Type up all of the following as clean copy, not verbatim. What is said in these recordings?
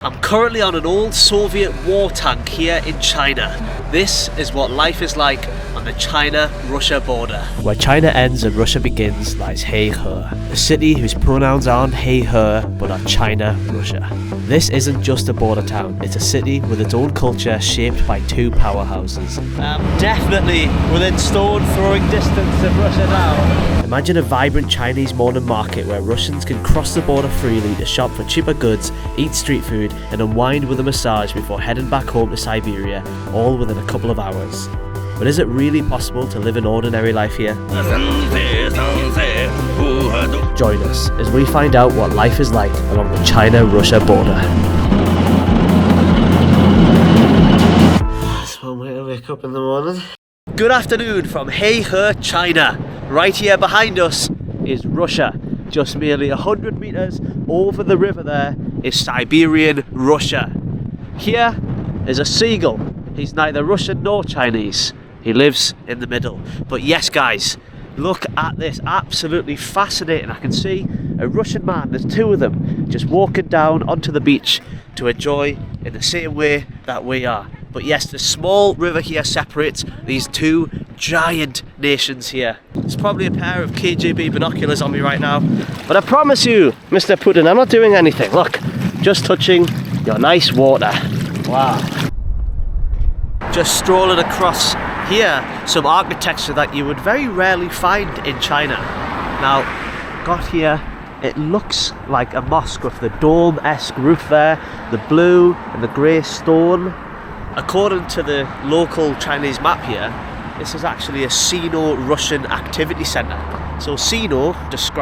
I'm currently on an old Soviet war tank here in China. This is what life is like on the China-Russia border. Where China ends and Russia begins lies Heihe, a city whose pronouns aren't Heihe but are China-Russia. This isn't just a border town, it's a city with its own culture shaped by two powerhouses. Definitely within stone throwing distance of Russia now. Imagine a vibrant Chinese morning market where Russians can cross the border freely to shop for cheaper goods, eat street food and unwind with a massage before heading back home to Siberia, all within a couple of hours. But is it really possible to live an ordinary life here? Join us as we find out what life is like along the China-Russia border. That's one way to wake up in the morning. Good afternoon from Heihe, China. Right here behind us is Russia. Just merely 100 meters over the river there is Siberian Russia. Here is a seagull. He's neither Russian nor Chinese. He lives in the middle. But yes guys, look at this, absolutely fascinating. I can see a Russian man, there's two of them, just walking down onto the beach to enjoy in the same way that we are. But yes, the small river here separates these two giant nations here. There's probably a pair of KGB binoculars on me right now. But I promise you, Mr. Putin, I'm not doing anything. Look, just touching your nice water. Wow. Just strolling across here, some architecture that you would very rarely find in China. Now, got here, it looks like a mosque with the dome-esque roof there, the blue and the grey stone. According to the local Chinese map here, this is actually a Sino-Russian activity centre. So Sino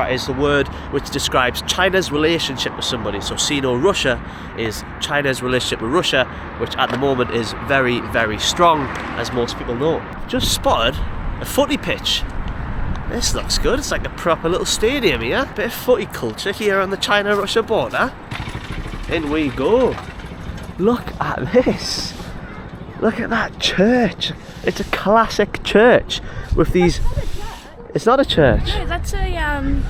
is the word which describes China's relationship with somebody. So Sino-Russia is China's relationship with Russia, which at the moment is very, very strong, as most people know. Just spotted a footy pitch. This looks good, it's like a proper little stadium here. Bit of footy culture here on the China-Russia border. In we go. Look at this. Look at that church. It's a classic church with these... It's not a church. No, that's an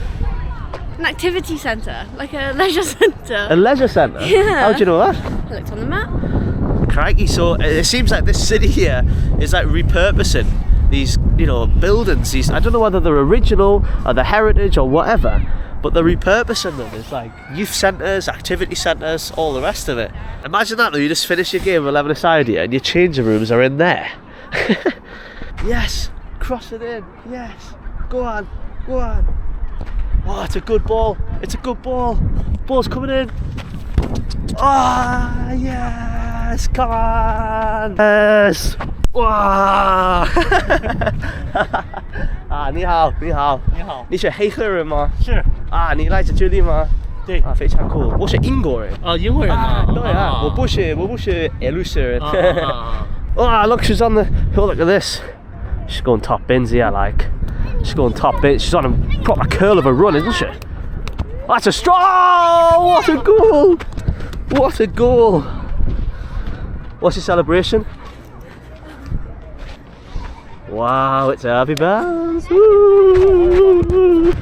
activity centre, like a leisure centre. A leisure centre? Yeah. How do you know that? I looked on the map. Crikey, so it seems like this city here is like repurposing these, buildings. These, I don't know whether they're original or they're heritage or whatever, but they're repurposing them. It's like youth centres, activity centres, all the rest of it. Imagine that though, you just finish your game of 11-a-side here and your changing rooms are in there. Yes, cross it in, yes. Go on, go on. Oh, it's a good ball. It's a good ball. Ball's coming in. Ah, oh, yes, come on. Yes. Wow. 啊，你好，你好，你好，你是黑河人吗？是啊，你来自这里吗？对啊，非常酷。我是英国人。英国人啊，对啊，我不是俄罗斯人。啊 look, she's on the. Oh, look at this. She's going top bins here, like. She's going top bins. She's on a proper curl of a run, isn't she? That's a strong. Oh, what a goal! What a goal! What's your celebration? Wow, it's happy bells. Woo.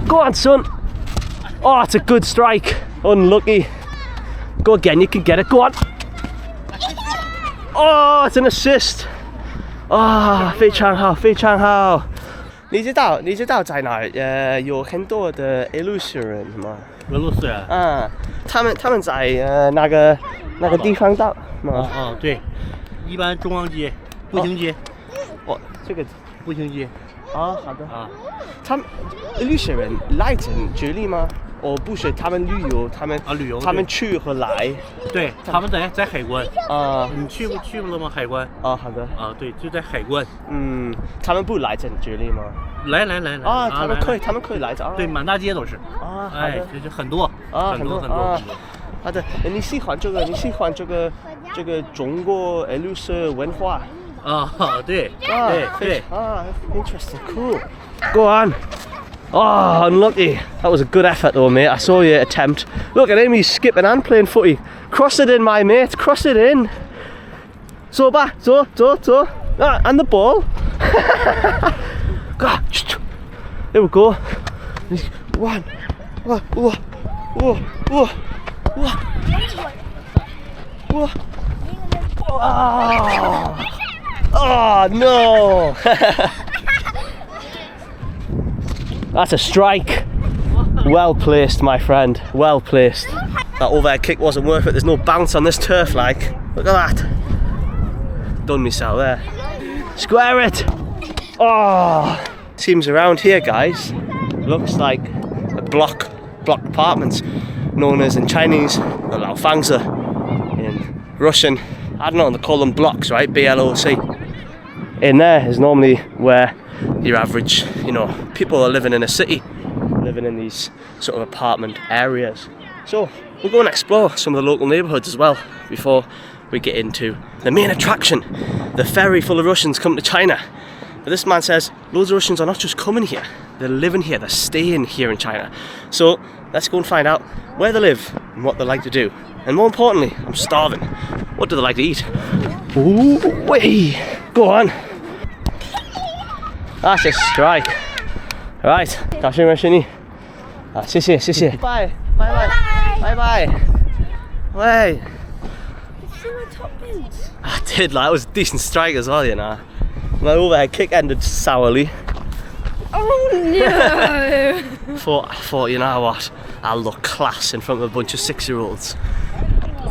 Go on, son. Oh, it's a good strike. Unlucky. Go again, you can get it. Go on. Oh, it's an assist. 啊，非常好，非常好。你知道在哪有很多的俄罗斯人吗？俄罗斯人。啊，他们在那个地方到吗？对，一般中央街、步行街。哦，这个步行街。啊，好的。啊，他们俄罗斯人来自这里吗？哦，不是，他们旅游，旅游，他们去和来。对，他们在海关。啊，你去过了吗？海关。啊，好的。啊，对，就在海关。嗯，他们不来自这里吗？来。啊，他们可以来着。对，满大街都是。啊，好哎，的。这很多。啊，很多。好的，你喜欢这个中国俄罗斯文化？啊，对。啊 ，interesting, cool. Go on. Oh, unlucky. That was a good effort though, mate. I saw your attempt. Look at him, he's skipping and playing footy. Cross it in, my mate, cross it in. So back, so. Ah, and the ball. There we go. One. Oh no! That's a strike. Well placed, my friend. Well placed. That overhead kick wasn't worth it. There's no bounce on this turf, like. Look at that. Done myself there. Square it. Oh. Seems around here, guys, looks like a block apartments, known as in Chinese the Laofangzi, in Russian, I don't know, they call them blocks, right? BLOC. In there is normally where your average, you know, people are living in a city, living in these sort of apartment areas. So we'll go and explore some of the local neighbourhoods as well before we get into the main attraction, the ferry full of Russians come to China. But this man says loads of Russians are not just coming here, they're living here, they're staying here in China. So let's go and find out where they live and what they like to do. And more importantly, I'm starving. What do they like to eat? Ooh, wait, go on. That's a strike. Right, 感谢你。啊，谢谢谢谢。Bye bye bye bye bye. Wait. I did, like, that was a decent strike as well, you know. My overhead kick ended sourly. Oh no! I thought, you know what? I'll look class in front of a bunch of 6-year-olds.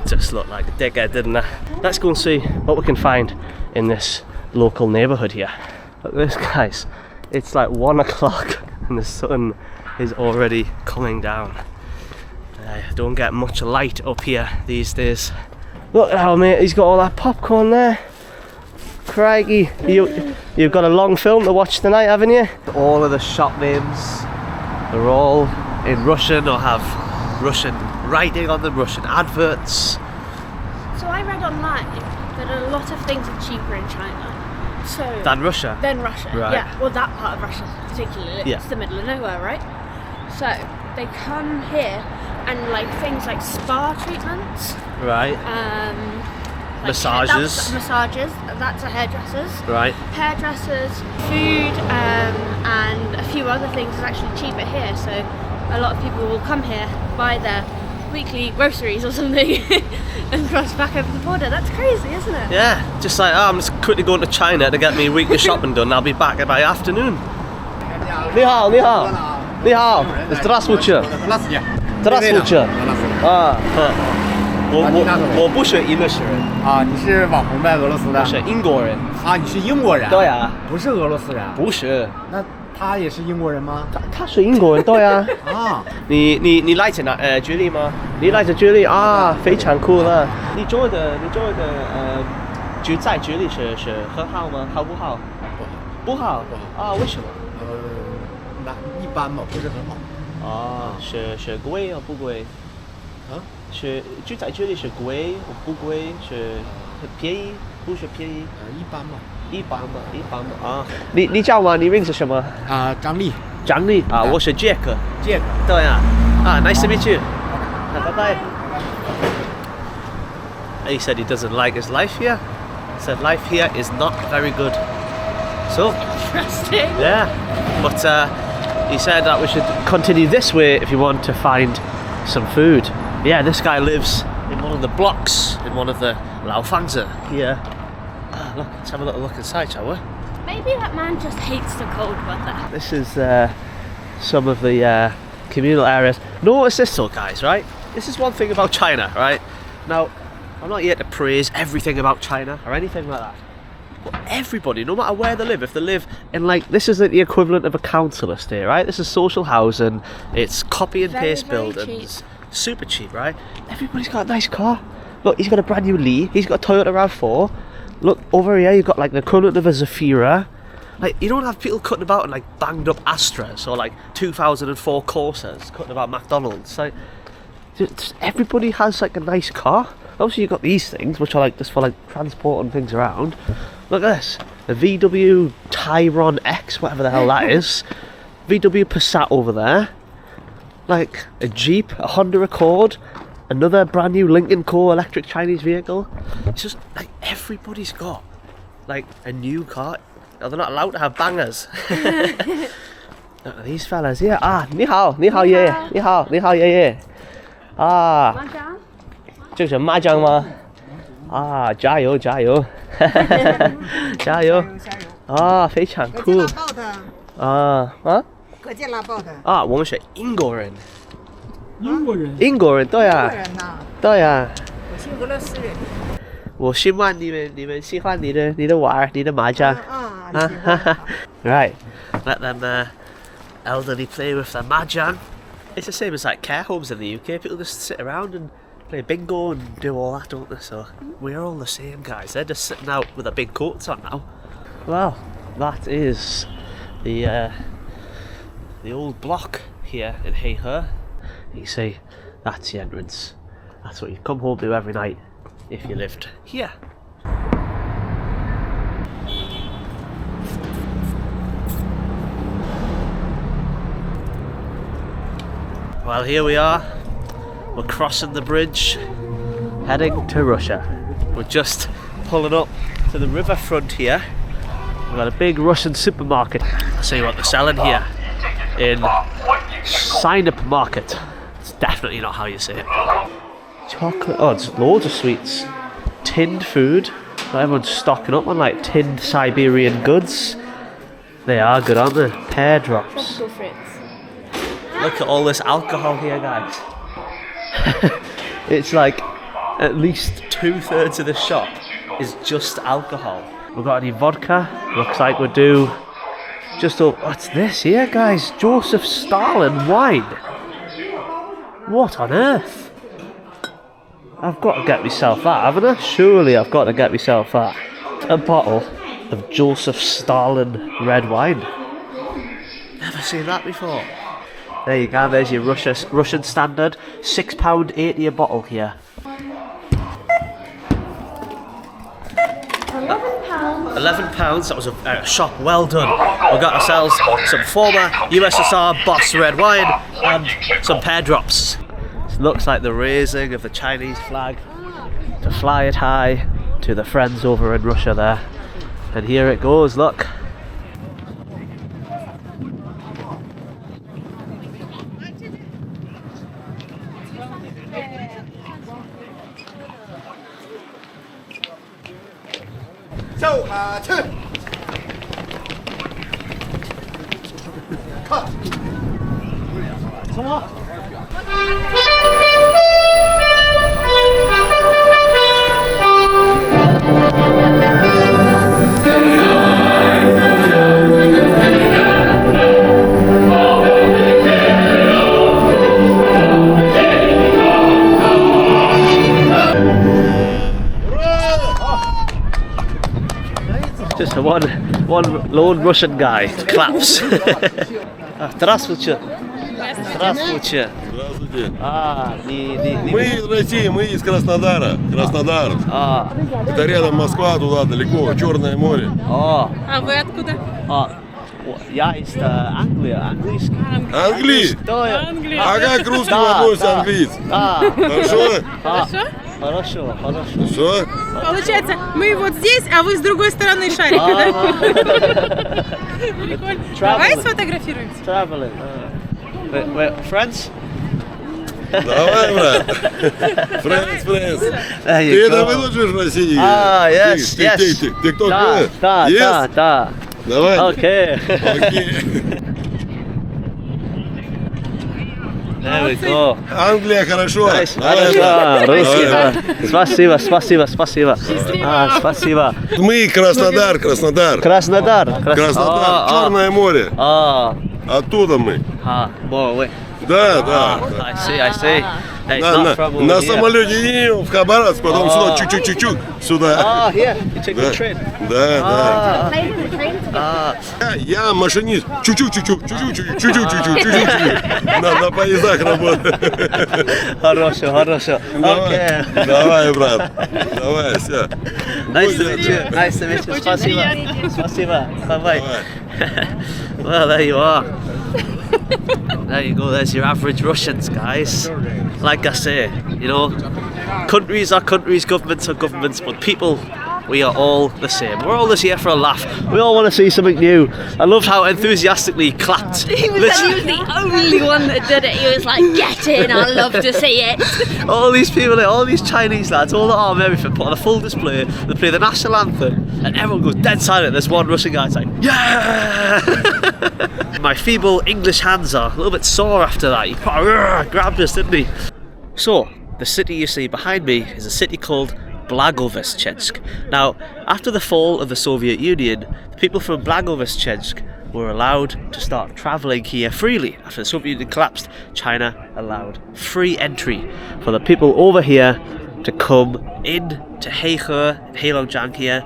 Just looked like a dickhead, didn't I? Let's go and see what we can find in this local neighbourhood here. Look at this, guys. It's like 1 o'clock and the sun is already coming down. I don't get much light up here these days. Look at how, mate, he's got all that popcorn there. Crikey, you've got a long film to watch tonight, haven't you? All of the shop names, they're all in Russian or have Russian writing on them, Russian adverts. So I read online that a lot of things are cheaper in China. So Than Russia? Than Russia, Right. yeah. Well, that part of Russia particularly, Yeah. it's the middle of nowhere, right? So they come here and like things like spa treatments, Right. like Massages. massages, that's a hairdressers. Right. Hairdressers, food, and a few other things is actually cheaper here. So a lot of people will come here, buy their weekly groceries or something, and cross back over the border. That's crazy, isn't it? Yeah, just like, I'm just quickly going to China to get me weekly shopping done. I'll be back by afternoon. 你好，你好，你好，здравствуйте，здравствуйте。啊，我不是英国人。啊，你是网红呗，俄罗斯的？我是英国人。啊，你是英国人？对啊，不是俄罗斯人。不是。那他也是英国人吗？他是英国人，对啊。啊，你来自这里吗？你来自这里啊，非常酷了。你觉得住在这里是很好吗？好不好？不好啊，为什么？那一般吧，不是很好。啊，是贵啊，不贵？啊？是住在这里是贵不贵？是很便宜，不是便宜？一般吧。一般吧啊！你叫吗？你认识什么？啊，张力。张力啊，我是 Jack。Jack。对啊。啊 ，nice to meet you。拜拜。He said he doesn't like his life here. He said life here is not very good. So. Interesting. Yeah. But he said that we should continue this way if you want to find some food. Yeah, this guy lives in one of the blocks, in one of the Laofangzi here. Look, let's have a little look inside, shall we? Maybe that man just hates the cold weather. This is some of the communal areas. Notice this though, guys, right? This is one thing about China, right? Now, I'm not here to praise everything about China or anything like that. But everybody, no matter where they live, if they live in like, this is like the equivalent of a council estate, right? This is social housing, it's copy and paste Very buildings. Super cheap, right? Everybody's got a nice car. Look, he's got a brand new Li, he's got a Toyota RAV4. Look, over here you've got like the equivalent of a Zafira. Like, you don't have people cutting about in like banged up Astras or like 2004 Corsas cutting about McDonald's. Like, just everybody has like a nice car. Obviously you've got these things which are like just for like transporting things around. Look at this, a VW Tyron X, whatever the hell that is. VW Passat over there. Like a Jeep, a Honda Accord, another brand new Lincoln Co electric Chinese vehicle. It's just like everybody's got like a new car. They're not allowed to have bangers. Look at these fellas here. Ah, 你好，你好爷爷，你好，你好爷爷。啊，这是麻将吗？啊，加油加油，加油！啊，非常酷。啊啊！各界拉爆的。啊，我们是英国人。英国人。英国人，对啊，对啊。我是俄罗斯人。我希望你们喜欢你的娃你的麻将。Right, let them elderly play with their mahjong. It's the same as like care homes in the UK. People just sit around and play bingo and do all that, don't they? So we're all the same, guys. They're just sitting out with their big coats on now. Well, that is the old block here in Heihe. You see, that's the entrance. That's what you come home to every night if you lived here. Well, here we are. We're crossing the bridge, heading to Russia. We're just pulling up to the riverfront here. We've got a big Russian supermarket. I'll see what they're selling here in Sign-up Market. It's definitely not how you say it. Chocolate. Oh, it's loads of sweets. Tinned food. Everyone's stocking up on like tinned Siberian goods. They are good, aren't they? Pear drops. Tropical fruits. Look at all this alcohol here, guys. It's like at least 2/3 of the shop is just alcohol. We've got any vodka? Looks like we do. Just up. What's this here, guys? Joseph Stalin wine. What on earth? I've got to get myself that, haven't I? Surely I've got to get myself that. A bottle of Joseph Stalin red wine. Never seen that before. There you go, there's your Russian standard. £6.80 a bottle here. £11, that was a shop well done. We got ourselves some former USSR boss red wine and some pear drops. It looks like the raising of the Chinese flag to fly it high to the friends over in Russia there. And here it goes, look. Just one lone Russian guy claps. Здравствуйте. Здравствуйте. Здравствуйте. Мы Мы из России, мы из Краснодара. Краснодар. Это рядом Москва, туда далеко, Черное море. А вы откуда? Я из Англии, английский. Англии? Англия. А как к русским относится английский? Хорошо? Хорошо. Что? Получается, мы вот здесь, а вы с другой стороны шарика, да? Прикольно. Давай сфотографируемся. Traveling. We're friends? Давай, брат. Friends. There you Ты это go. выложишь в России? Yes. Ты кто? Да. Давай. Okay. There we go. Англия, хорошо. Nice. Давай, брат. Русский. Давай. Спасибо. Спасибо. Мы Краснодар. Краснодар. Черное море. Оттуда мы. More away. Да. I see. Hey, it's not from over На here. самолете не в Хабаровск, потом сюда, чуть-чуть, сюда. Here. You took the train. Да. Я машинист. Чуть-чуть. На поездах работаю. Хорошо. Okay. Давай, брат. Давай, все. Nice to meet you. Спасибо. Bye. Well, there you are. There you go, there's your average Russians, guys. Like I say, countries are countries, governments are governments, but people we are all the same. We're all just here for a laugh. We all want to see something new. I loved how enthusiastically he clapped. He was the only one that did it. He was like, get in, I love to see it. All these people, all these Chinese lads, all the arm, everything, put on a full display. They play the national anthem, and everyone goes dead silent. There's one Russian guy's like, yeah! My feeble English hands are a little bit sore after that. He grabbed us, didn't he? So, the city you see behind me is a city called Blagoveshchensk. Now, after the fall of the Soviet Union, the people from Blagoveshchensk were allowed to start travelling here freely. After the Soviet Union collapsed, China allowed free entry for the people over here to come in to Heihe and Heilongjiang here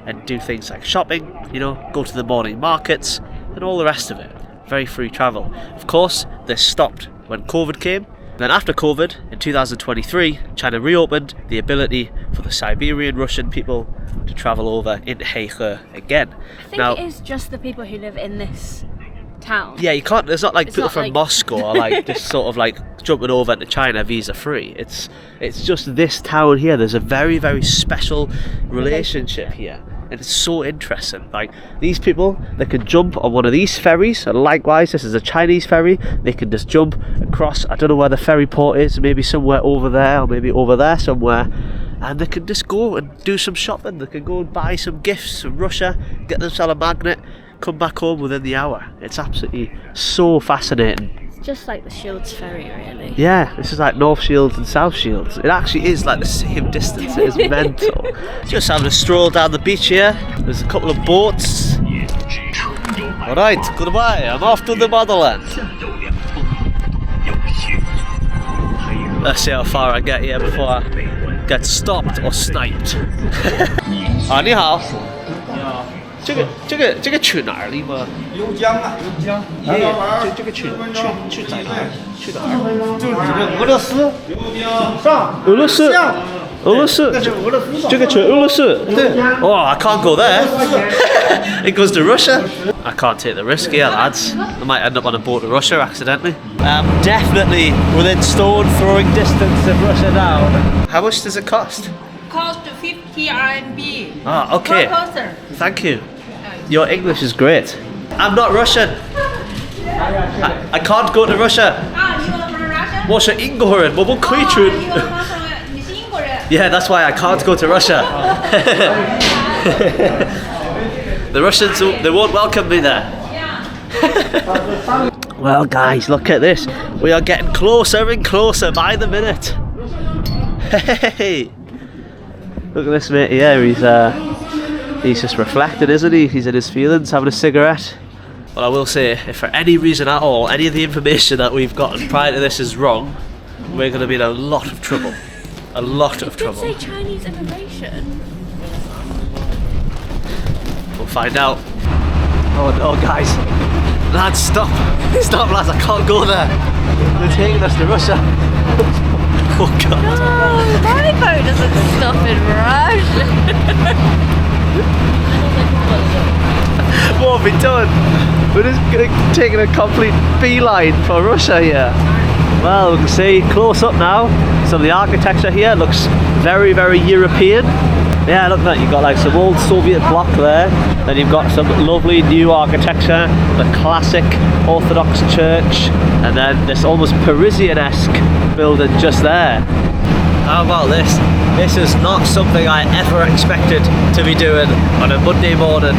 and do things like shopping, you know, go to the morning markets and all the rest of it. Very free travel. Of course, this stopped when COVID came. Then after COVID, in 2023, China reopened the ability for the Siberian Russian people to travel over into Heihe again. I think it is just the people who live in this town. Yeah, you can't, there's not like It's people not from like- Moscow or like just sort of like jumping over into China visa free. It's just this town here. There's a very, very special relationship here. And it's so interesting. Like, these people, they can jump on one of these ferries, and likewise, this is a Chinese ferry. They can just jump across, I don't know where the ferry port is, maybe somewhere over there, or maybe over there somewhere, and they can just go and do some shopping. They can go and buy some gifts from Russia, get themselves a magnet, come back home within the hour. It's absolutely so fascinating. It's just like the Shields ferry, really. Yeah, this is like North Shields and South Shields. It actually is like the same distance. It is mental. Just having a stroll down the beach here. There's a couple of boats. Alright, goodbye. I'm off to the motherland. Let's see how far I get here before I get stopped or sniped. 啊，你好。这个去哪儿了吗？游江啊，游江。这个去在哪儿？去哪儿？就是这俄罗斯。上。俄罗斯。俄罗斯。这个去俄罗斯。对。Oh, I can't go there. It goes to Russia. I can't take the risk here, lads. I might end up on a boat to Russia accidentally. Definitely within stone throwing distance of Russia now. How much does it cost? Cost 50 RMB. Ah, okay. Per person. Thank you. Your English is great. I'm not Russian. I can't go to Russia. 啊，你们不是 Russia？ 我是英国人，我不可以去。你们刚说你是英国人。 Yeah, that's why I can't go to Russia. The Russians, they won't welcome me there. Well, guys, look at this. We are getting closer and closer by the minute. Hey, look at this mate here. He's just reflecting, isn't he? He's in his feelings, having a cigarette. Well, I will say, if for any reason at all, any of the information that we've gotten prior to this is wrong, we're going to be in a lot of trouble. A lot of trouble. Did it say Chinese immigration? We'll find out. Oh no, guys. Lads, stop. Stop, lads, I can't go there. They're taking us to Russia. Oh god. No, my boat doesn't stop in Russia. What have we done? We're just taking a complete beeline for Russia here. Well, we can see close up now. Some of the architecture here looks very, very European. Yeah, look at that. You've got like some old Soviet block there. Then you've got some lovely new architecture, the classic Orthodox church, and then this almost Parisian-esque building just there. How about this? This is not something I ever expected to be doing on a Monday morning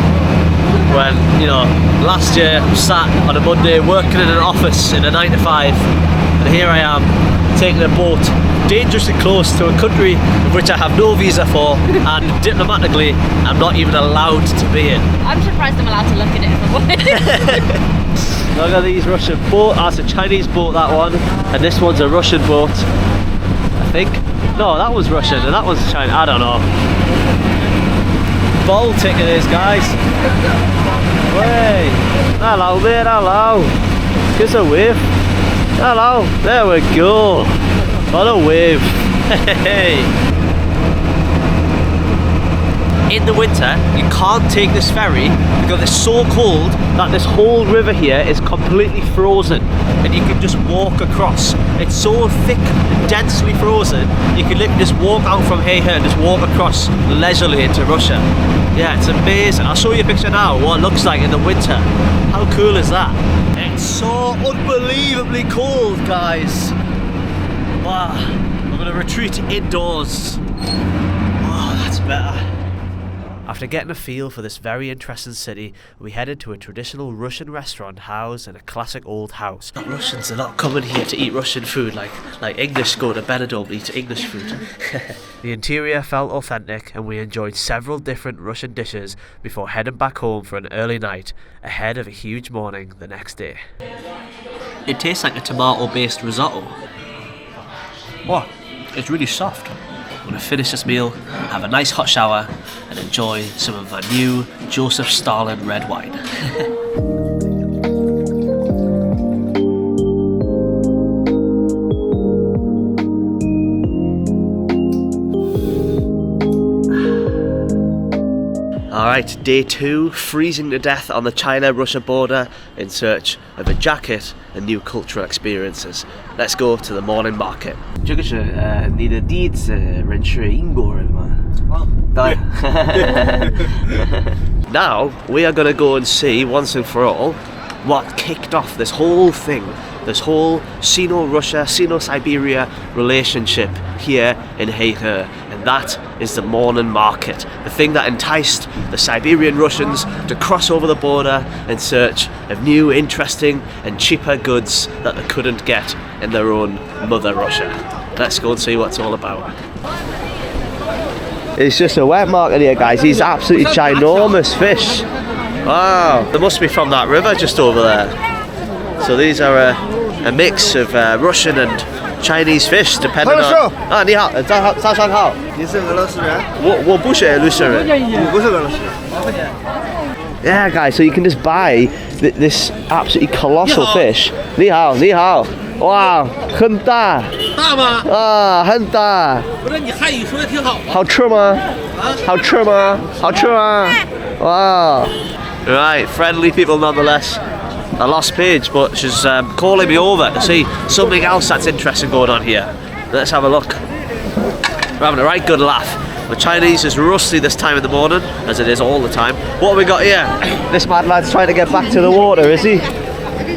when, you know, last year I sat on a Monday working in an office in a 9 to 5, and here I am taking a boat dangerously close to a country of which I have no visa for, and diplomatically I'm not even allowed to be in. I'm surprised I'm allowed to look at it if I'm honest. Look at these Russian boat. That's a Chinese boat, that one, and this one's a Russian boat, I think. No, that was Russian and that one's China. I don't know. Baltic it is, guys. Way. Hello mate, hello. Give us a wave. Hello. There we go. What a wave. Hey. in the winter, you can't take this ferry because it's so cold that this whole river here is completely frozen and you can just walk across. It's so thick and densely frozen, you can literally just walk out from Heihe and just walk across leisurely into Russia. Yeah, it's amazing. I'll show you a picture now what it looks like in the winter. How cool is that? It's so unbelievably cold, guys. Wow. I'm gonna retreat indoors. Oh, that's better. After getting a feel for this very interesting city, we headed to a traditional Russian restaurant housed in a classic old house. Russians are not coming here to eat Russian food like English go to Benidorm and eat English food. The interior felt authentic and we enjoyed several different Russian dishes before heading back home for an early night ahead of a huge morning the next day. It tastes like a tomato-based risotto. Oh, it's really soft. I'm going to finish this meal, have a nice hot shower and enjoy some of our new Joseph Stalin red wine. Alright, day 2, freezing to death on the China-Russia border in search of a jacket and new cultural experiences. Let's go to the morning market. 这个是你的第一次认识英国人吗？对。Now, we are going to go and see, once and for all, what kicked off this whole thing, this whole Sino-Russia, Sino-Siberia relationship here in Heihe. And that is the morning market, the thing that enticed the Siberian Russians to cross over the border in search of new, interesting and cheaper goods that they couldn't get in their own mother Russia. Let's go and see what it's all about. It's just a wet market here, guys. These absolutely ginormous fish. Wow, they must be from that river just over there. So these are a mix of Russian and Chinese fish, depending on... Ah, 你好，早上好。你是俄罗斯人？我不是俄罗斯人。你不是俄罗斯人。Yeah, guys, so you can just buy this absolutely colossal fish. 你好，你好。哇，很大。大吗？啊，很大。不是，你汉语说的挺好。好吃吗？啊？好吃吗？好吃吗？Wow. Right, friendly people nonetheless. I lost Paige, but she's calling me over to see something else that's interesting going on here. Let's have a look. We're having a right good laugh. The Chinese is rusty this time in the morning, as it is all the time. What have we got here? This mad lad's trying to get back to the water, is he?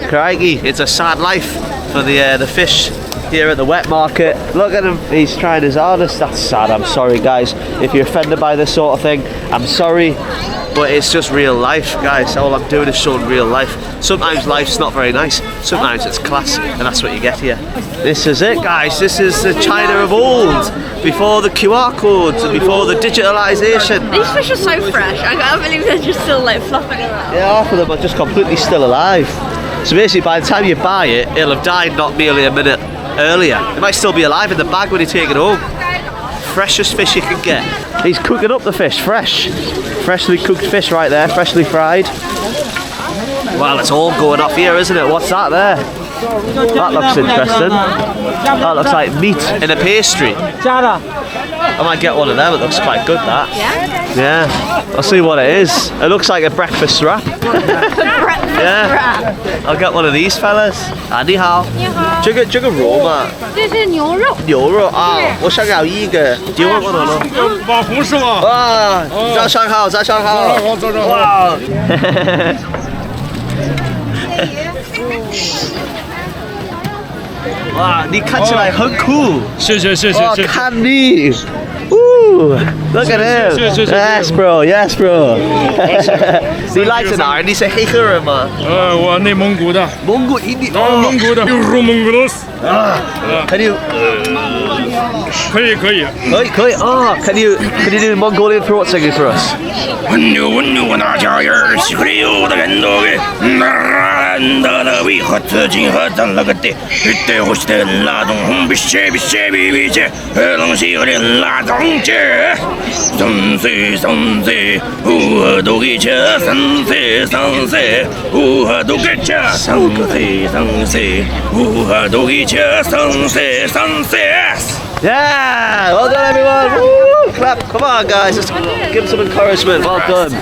Crikey, it's a sad life for the fish here at the wet market. Look at him, he's trying his hardest. That's sad. I'm sorry, guys, if you're offended by this sort of thing. I'm sorry, but it's just real life, guys. All I'm doing is showing real life. Sometimes life's not very nice, sometimes it's class, and that's what you get here. This is it, guys. This is the China of old, before the QR codes and before the digitalization. These fish are so fresh. I can't believe they're just still like flopping around. Yeah, half of them are just completely still alive. So basically, by the time you buy it, it'll have died not merely a minute earlier. It might still be alive in the bag when you take it home. Freshest fish you can get. He's cooking up the fish, fresh. Freshly cooked fish right there, freshly fried. Well, it's all going off here, isn't it? What's that there? That looks interesting. That looks like meat in a pastry. I might get one of them, it looks quite good, that. Yeah? Yeah, I'll see what it is. It looks like a breakfast wrap. Yeah, I'll get one of these fellas. 你好。你好。这个肉嘛。这是牛肉。牛肉啊，我想要一个。Do you want one or not? 网红是吗？啊，早上好，早上好。早上好。哇。哇，你看起来很酷。谢谢。看你。Ooh, look at him. Yes, bro. Yes, bro. 你来自哪儿？你是黑河人吗？我内蒙古的。蒙古印第。蒙古的。又入蒙古了。Can you? 可以。可以。Oh, can you do Mongolian throat singing for us? 温柔那家人，喜欢有的人都给那的为何自己和咱那个的，对我是的那种红必须冷西和的那种节，生死，我都给吃生死，我都给吃生死，我都给吃生死。 Yeah, well done everyone. Woo! clap. Come on, guys. Let's give them some encouragement. Well done.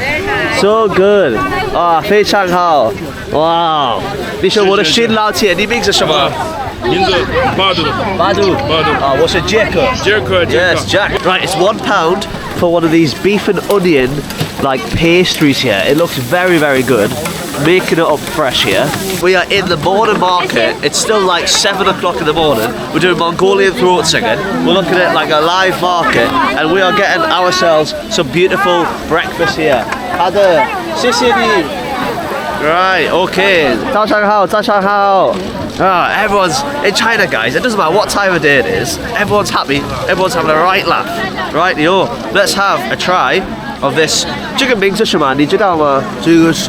So good. Ah, 非常好. Wow. 你是我的新老铁，你名字什么？名字巴杜。巴杜。啊，我是杰克。Yes, Jack. Right, it's £1 for one of these beef and onion like pastries here. It looks very, very good. Making it up fresh here. We are in the morning market. It's still like 7 o'clock in the morning. We're doing Mongolian throat singing. We're looking at like a live market, and we are getting ourselves some beautiful breakfast here. Hada, right, okay. 早上好，早上好. Everyone's in China, guys. It doesn't matter what time of day it is. Everyone's happy. Everyone's having a right laugh. Right, yo, let's have a try of this. 这个名字是什么？你知道吗？这个是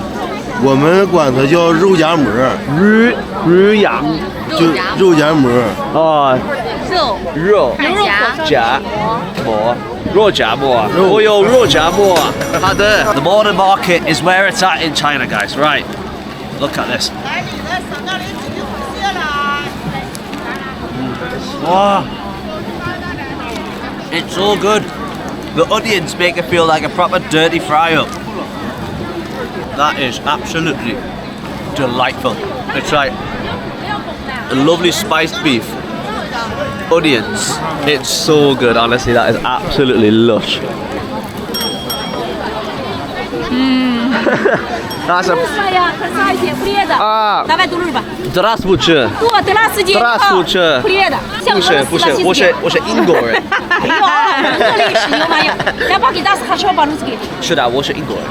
我们管它叫肉夹馍，肉羊，就肉夹馍。哦，肉夹馍。肉夹馍，我有肉夹馍。好的。The morning market is where it's at in China, guys. Right, look at this. Wow, it's so good. The onions make it feel like a proper dirty fry-up. That is absolutely delightful. It's like a lovely spiced beef, onions. It's so good, honestly. That is absolutely lush. That's a Здравствуйте. Здравствуйте.不是，我是英国人。是的，我是英国人。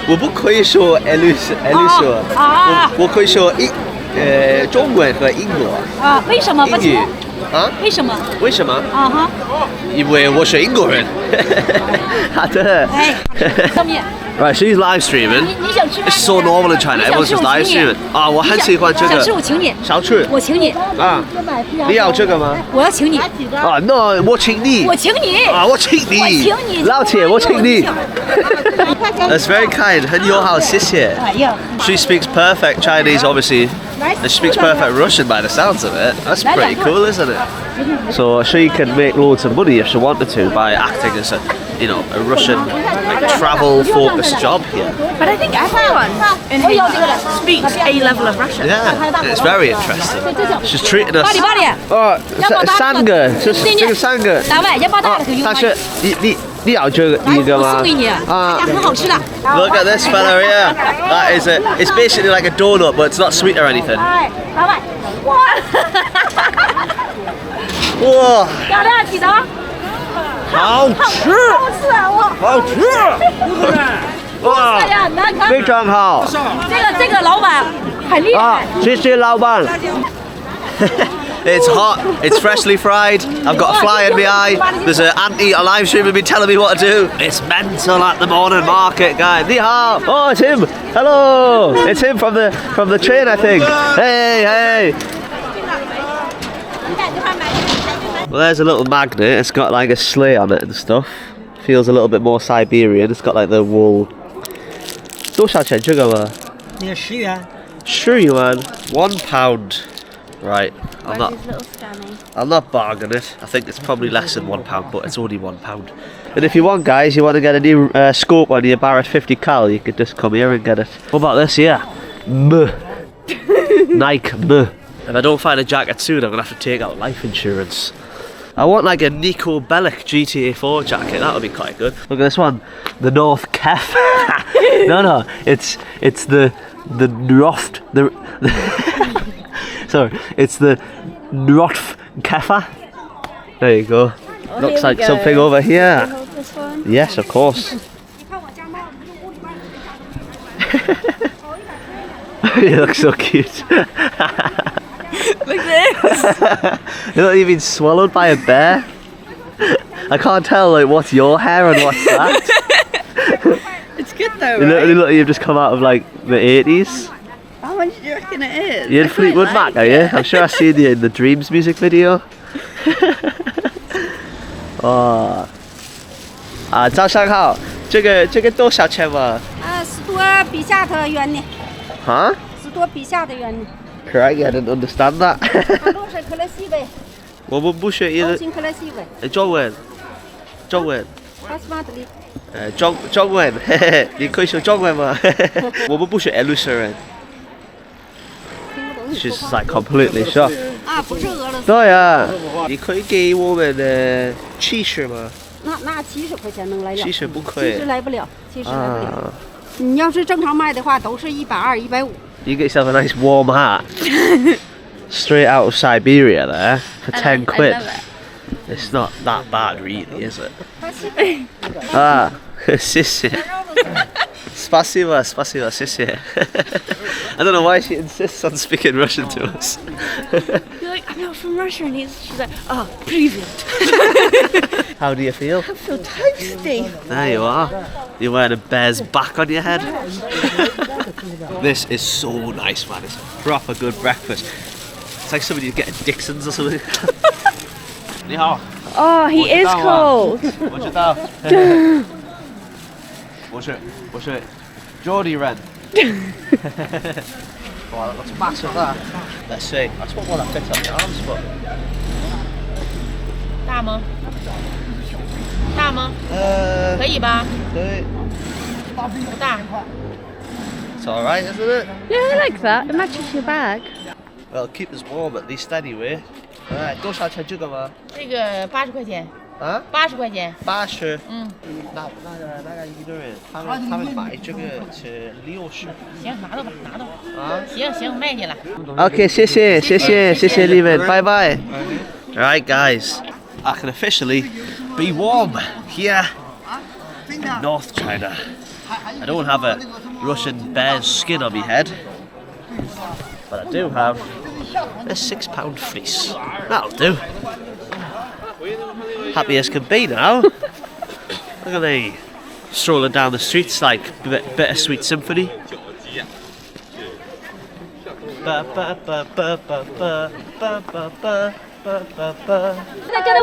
我不可以说我可以说中文和英国。啊，为什么不行？啊？为什么？为什么？啊哈。因为我是英国人。好的。上面。Right, she's live streaming. It's so normal in China. Everyone's just live streaming. 啊，我很喜欢这个。想吃我请你。想吃。我请你。啊，你要这个吗？我要请你。啊 ，no， 我请你。我请你。啊，我请你。我请你。老铁，我请你。That's very kind. 很友好，谢谢。She speaks perfect Chinese, obviously. And she speaks perfect Russian by the sounds of it. That's pretty cool, isn't it? So she can make loads of money if she wanted to by acting as a Russian travel-focused job here. But I think everyone in here speaks a level of Russian. Yeah, it's very interesting. She's treating us. 三个，这个三个。但是你要这个一个吗？啊，很好吃的。Look at this fella here. That is it. It's basically like a donut, but it's not sweet or anything. 哇！漂亮，记得。好吃，好吃，哇，非常好。这个老板很厉害。谢谢老板。It's hot, it's freshly fried, I've got a fly in my eye, there's an auntie on live stream who's been telling me what to do. It's mental at the morning market, guys. Ni hao. Oh, it's him. Hello. It's him from the train, I think. Hey. Well, there's a little magnet. It's got like a sleigh on it and stuff. Feels a little bit more Siberian. It's got like the wool. 多少钱这个吗？那个10元。10 yuan. £1. Right. I'll not bargain it. I think it's probably less than £1, but it's only £1. And if you want, guys, you want to get a new scope on your Barrett 50 cal, you could just come here and get it. What about this here? Nike. If I don't find a jacket soon, I'm gonna have to take out life insurance. I want like a Nico Bellic GTA 4 jacket. That would be quite good. Look at this one, the North Kef. No, it's the Roft Sorry, it's the Rotf Kefa. There you go. Looks like something over here. Yes, of course. You look so cute. Look at this. You look, you've been swallowed by a bear. I can't tell like what's your hair and what's that. It's good though, You look, you've just come out of like the 80s. How much do you reckon it is? You're in Fleetwood Mac, are you? I'm sure I've seen you in the Dreams music video. Oh. 早上好，这个多少钱嘛10多比下的元呢。Huh? 10多比下的元呢。Correct, I didn't understand that. 我们不学英文，辛苦了，媳妇。中文，中文。他是嘛的哩？中文，嘿嘿，你可以说中文吗？我们不学俄罗斯人。She's like completely shocked. 啊，不是俄罗斯。对呀，你可以给我们的70吗？那70块钱能来了？70不可以。70来不了，70来不了。你要是正常卖的话，都是120、150。You get yourself a nice warm hat. Straight out of Siberia there for 10 quid. It's not that bad really, is it? Ah, сиси. Спасибо, спасибо, сиси. I don't know why she insists on speaking Russian to us. You're like, I'm not from Russia, and she's like, oh, привет. How do you feel? I feel toasty. There you are. You're wearing a bear's back on your head. This is so nice, man. It's a proper good breakfast. It's like something you'd get at Dixon's or something. 你好. Oh, he is cold. 我知道. 我是 Geordie Ren. Wow, that's massive that. Let's see. That's what that fits on your arms, but. 大吗？大吗？可以吧？不大。 It's alright, isn't it? Yeah, I like that. It matches your bag. Well, keep us warm at least anyway. Alright, 多少钱这个吗？这个80块钱。啊？80块钱。80。那个一个人，他们买这个是60。行，拿到吧，拿到吧。啊？行，卖去了。Okay, 谢谢你们，拜拜。Alright, guys, I can officially be warm here in North China. I don't have a Russian bear's skin on my head, but I do have a £6 fleece. That'll do. Happy as can be now. Look at me strolling down the streets like bittersweet symphony.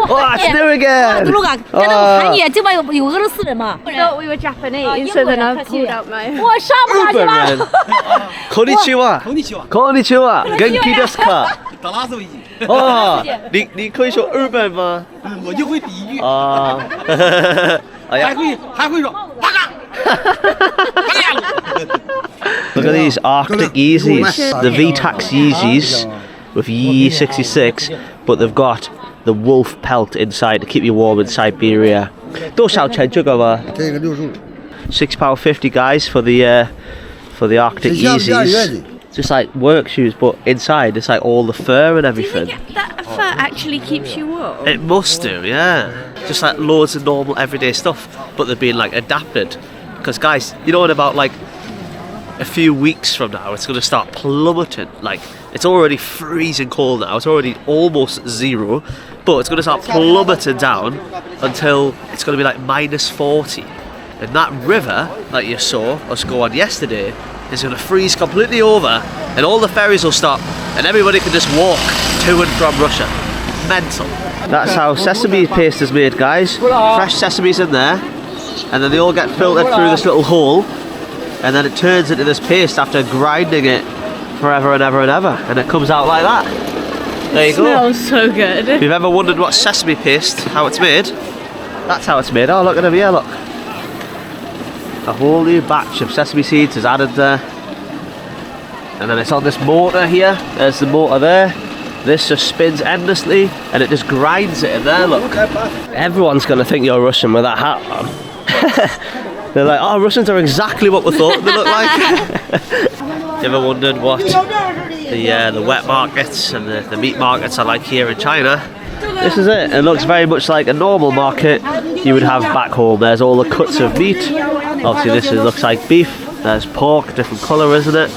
Oh, it's new again! I thought we were Japanese, so then I pulled out my. Uberman. Konnichiwa. Konnichiwa. Genki desu ka? 打拉手机。哦，你可以说日本吗？我就会比喻。啊，哎呀，还会说八嘎。Look at these Arctic Yeezys, the VTAX Yeezys with Yee 66, but they've got the wolf pelt inside to keep you warm in Siberia. 多少钱这个吗？这个65。£6.50, guys, for the Arctic Yeezys. Just like work shoes, but inside it's like all the fur and everything. Do you think that fur actually keeps you warm? It must do, yeah. Just like loads of normal everyday stuff, but they're being like adapted. Because guys, you know, in about like a few weeks from now, it's going to start plummeting. Like, it's already freezing cold now. It's already almost 0, but it's going to start plummeting down until it's going to be like -40. And that river that you saw us go on yesterday is going to freeze completely over, and all the ferries will stop, and everybody can just walk to and from Russia. Mental. That's how sesame paste is made, guys. Fresh sesame's in there, and then they all get filtered through this little hole, and then it turns into this paste after grinding it forever and ever and ever, and it comes out like that. There you go. It smells so good. If you've ever wondered what sesame paste, how it's made, that's how it's made. Oh, look at over here, look. A whole new batch of sesame seeds is added there, and then it's on this motor here. There's the motor there. This just spins endlessly, and it just grinds it in there. Look, everyone's gonna think you're Russian with that hat on. They're like, oh, Russians are exactly what we thought they look like. You ever wondered what the wet markets and the meat markets are like here in China? This is it. It looks very much like a normal market you would have back home. There's all the cuts of meat. Obviously this looks like beef. There's pork, different colour, isn't it?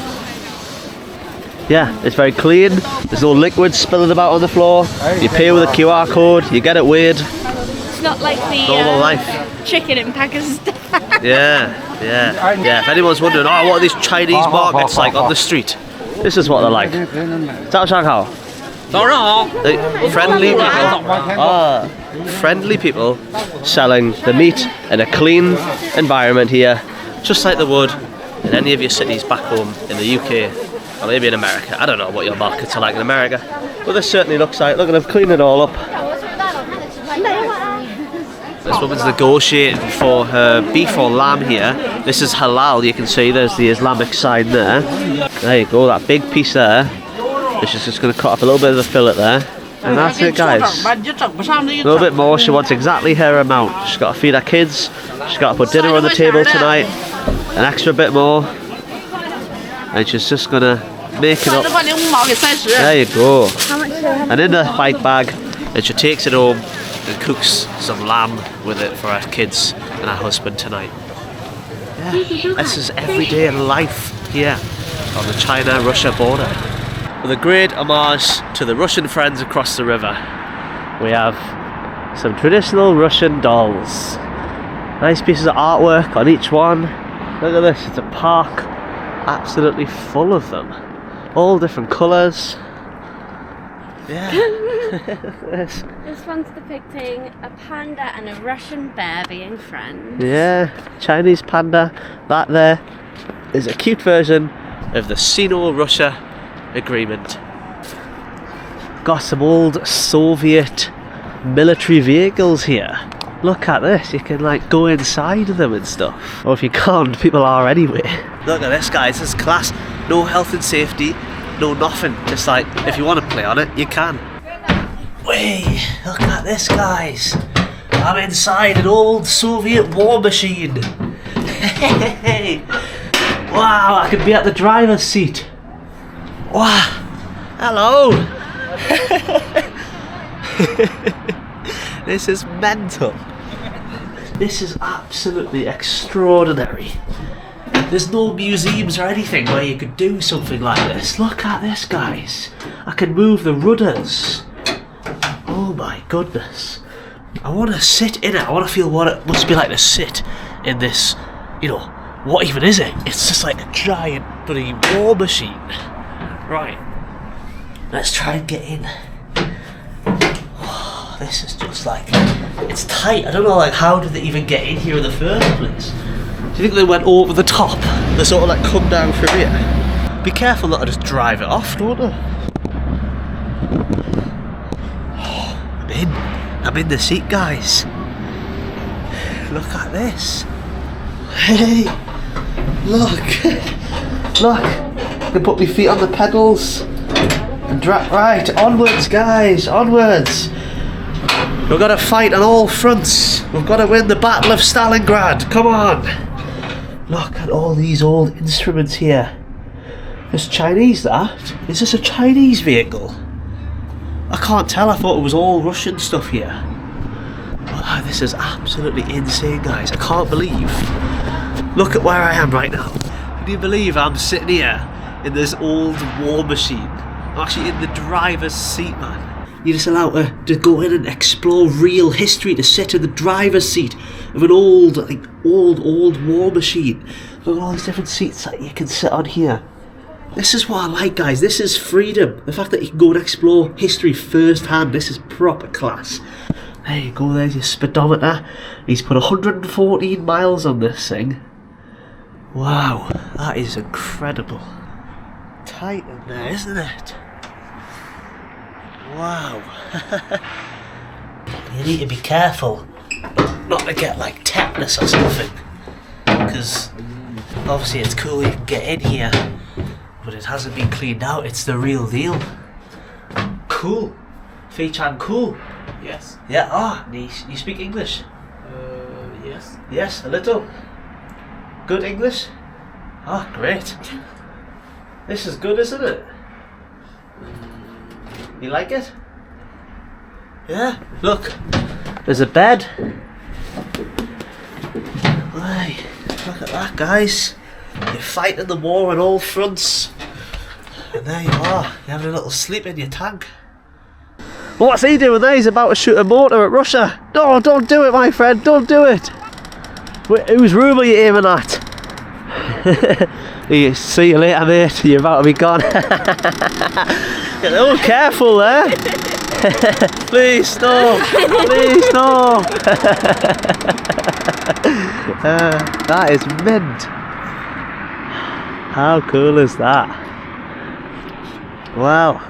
Yeah, it's very clean. There's no liquids spilling about on the floor. You pay with a QR code, you get it weighed. It's not like the Normal life. chicken in Pakistan. Yeah. If anyone's wondering, oh, what are these Chinese markets like on the street? This is what they're like. 早上好. Friendly people. Friendly people selling the meat in a clean environment here, just like they would in any of your cities back home in the UK. Or maybe in America. I don't know what your markets are like in America. But this certainly looks like, look at them cleaning it all up. This woman's negotiating for her beef or lamb here. This is halal, you can see there's the Islamic sign there. There you go, that big piece there. She's just going to cut up a little bit of the fillet there. And that's it, guys. A little bit more, she wants exactly her amount. She's got to feed her kids, she's got to put dinner on the table tonight. An extra bit more. And she's just going to make it up. There you go. And in the bike bag, and she takes it home and cooks some lamb with it for her kids and her husband tonight. Yeah, this is everyday life here on the China-Russia border. With a great homage to the Russian friends across the river, we have some traditional Russian dolls. Nice pieces of artwork on each one. Look at this, it's a park absolutely full of them. All different colours. Yeah. This one's depicting a panda and a Russian bear being friends. Yeah, Chinese panda. That there is a cute version of the Sino-Russia agreement. Got some old Soviet military vehicles here. Look at this, you can like go inside of them and stuff. Or if you can't, people are anyway. Look at this, guys, this is class. No health and safety, no nothing. Just like, if you want to play on it, you can. Wait, look at this, guys. I'm inside an old Soviet war machine. Hey, wow, I could be at the driver's seat. Wow, hello. This is mental. This is absolutely extraordinary. There's no museums or anything where you could do something like this. Look at this, guys. I can move the rudders. Oh my goodness. I want to sit in it. I want to feel what it must be like to sit in this, you know, what even is it? It's just like a giant bloody war machine. Right. Let's try and get in. Oh, this is just like, it's tight. I don't know, like, how did they even get in here in the first place? Do you think they went over the top? They sort of like come down from here. Be careful not to just drive it off, don't they? Oh, I'm in the seat, guys. Look at this. Hey, look. Look, I can put my feet on the pedals and drag. Right, onwards, guys, onwards. We've got to fight on all fronts. We've got to win the Battle of Stalingrad. Come on. Look at all these old instruments here. It's Chinese, that. Is this a Chinese vehicle? I can't tell. I thought it was all Russian stuff here. Oh, this is absolutely insane, guys. I can't believe. Look at where I am right now. Can you believe I'm sitting here in this old war machine? I'm actually in the driver's seat, man. You're just allowed to go in and explore real history, to sit in the driver's seat of an old, like, old war machine. Look at all these different seats that you can sit on here. This is what I like, guys. This is freedom. The fact that you can go and explore history firsthand. This is proper class. There you go, there's your speedometer. He's put 114 miles on this thing. Wow, that is incredible. Tight in there, isn't it? Wow. You need to be careful not to get like tetanus or something, because obviously it's cool you can get in here, but it hasn't been cleaned out. It's the real deal. Cool. Fei-chan cool. Yes. Yeah, you speak English? Yes. Yes, a little. Good English? Ah, great. This is good, isn't it? You like it? Yeah, look. There's a bed. Right, look at that, guys. You're fighting the war on all fronts. And there you are. You're having a little sleep in your tank. What's he doing there? He's about to shoot a mortar at Russia. No, don't do it, my friend. Don't do it. Whose room are you aiming at? See you later, mate. You're about to be gone. Oh, careful there. Please, no. Please, no. That is mint. How cool is that? Wow.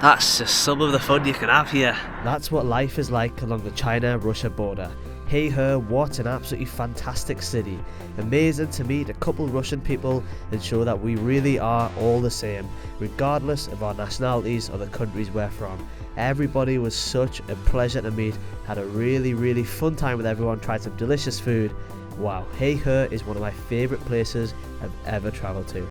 That's just some of the fun you can have here. That's what life is like along the China-Russia border. Heihe, what an absolutely fantastic city. Amazing to meet a couple Russian people and show that we really are all the same, regardless of our nationalities or the countries we're from. Everybody was such a pleasure to meet, had a really fun time with everyone, tried some delicious food. Wow, Heihe is one of my favourite places I've ever travelled to.